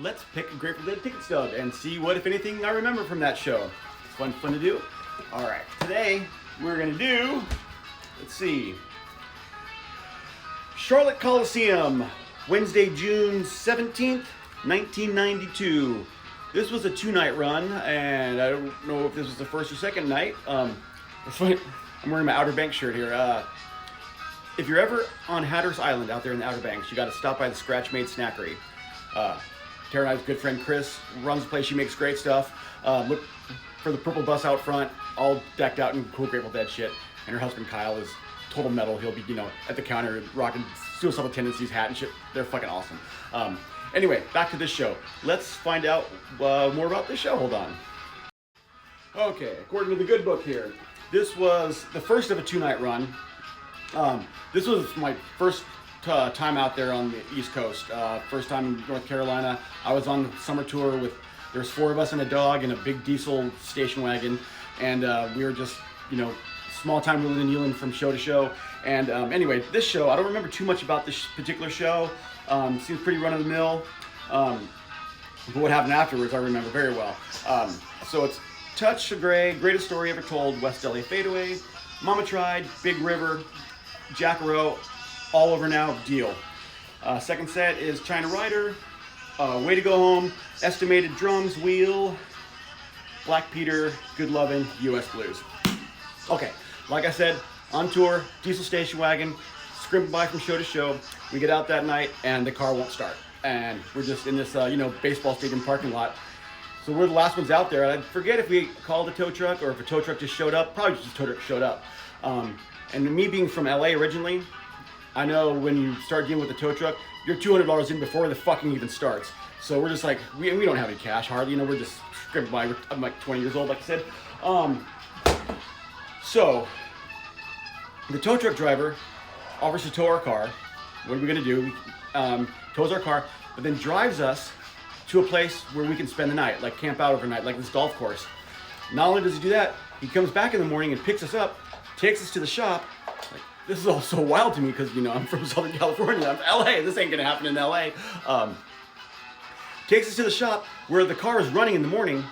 let's pick a Grateful Dead ticket stub and see what, if anything, I remember from that show. It's fun to do. All right, today we're gonna do, let's see, Charlotte Coliseum, Wednesday, June 17th, 1992. This was a 2-night run, and I don't know if this was the first or second night. It's funny, I'm wearing my Outer Banks shirt here. If you're ever on Hatteras Island out there in the Outer Banks, you gotta stop by the Scratch Made Snackery. Tara and I's good friend Chris runs the place. She makes great stuff. Look for the purple bus out front, all decked out in cool Grateful Dead shit. And her husband Kyle is total metal. He'll be, at the counter rocking Suicidal Tendencies hat and shit. They're fucking awesome. Anyway, back to this show. Let's find out more about this show. Hold on. Okay, according to the good book here, this was the first of a 2-night run. This was my first time out there on the East Coast. First time in North Carolina. I was on the summer tour with, there's 4 of us and a dog in a big diesel station wagon. And we were just, small time wheeling and dealing from show to show. And anyway, this show, I don't remember too much about this particular show. Seems pretty run of the mill. But what happened afterwards, I remember very well. So it's Touch of Grey, Greatest Story Ever Told, West LA Fadeaway, Mama Tried, Big River, Jackaro, All Over Now, Deal. Second set is China Rider, Way to Go Home, Estimated Drums, Wheel, Black Peter, Good Lovin', US Blues. Okay, like I said, on tour, diesel station wagon, scrimping by from show to show. We get out that night and the car won't start. And we're just in this, baseball stadium parking lot. So we're the last ones out there. I forget if we called a tow truck or if a tow truck just showed up. Probably just a tow truck showed up. And me being from LA originally, I know when you start dealing with the tow truck, you're $200 in before the fucking even starts. So we're just like, we don't have any cash hardly, we're just scrimping by. I'm like 20 years old, like I said. So the tow truck driver offers to tow our car. What are we gonna do? Tows our car, but then drives us to a place where we can spend the night, like camp out overnight, like this golf course. Not only does he do that, he comes back in the morning and picks us up, takes us to the shop. Like, this is all so wild to me because, I'm from Southern California. I'm from LA. This ain't gonna happen in LA. Takes us to the shop where the car is running in the morning.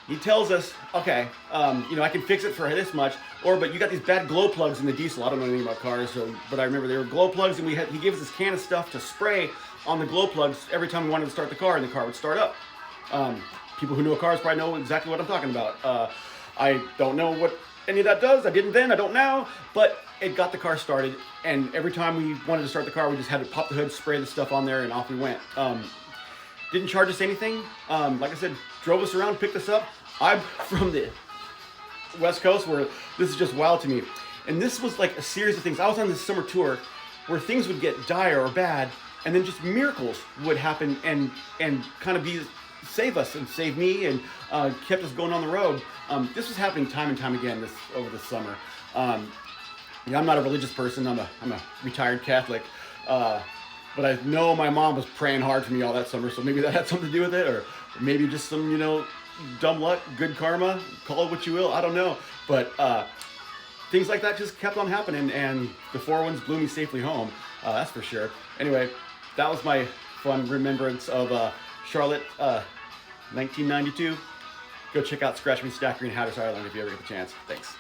He tells us, okay, I can fix it for this much, but you got these bad glow plugs in the diesel. I don't know anything about cars, but I remember they were glow plugs, and he gave us this can of stuff to spray on the glow plugs every time we wanted to start the car, and the car would start up. People who know cars probably know exactly what I'm talking about. I don't know what any of that does. I didn't then, I don't now, but it got the car started, and every time we wanted to start the car, we just had to pop the hood, spray the stuff on there, and off we went. Didn't charge us anything. Like I said, drove us around, picked us up. I'm from the West Coast where this is just wild to me. And this was like a series of things. I was on this summer tour where things would get dire or bad, and then just miracles would happen and kind of save us and save me and kept us going on the road. This was happening time and time again over this summer. I'm not a religious person. I'm a retired Catholic. But I know my mom was praying hard for me all that summer, so maybe that had something to do with it, or maybe just some, dumb luck, good karma, call it what you will, I don't know. But things like that just kept on happening, and the 4 ones blew me safely home, that's for sure. Anyway, that was my fun remembrance of Charlotte, 1992. Go check out Scratch Me Stacker in Hatteras Island if you ever get the chance. Thanks.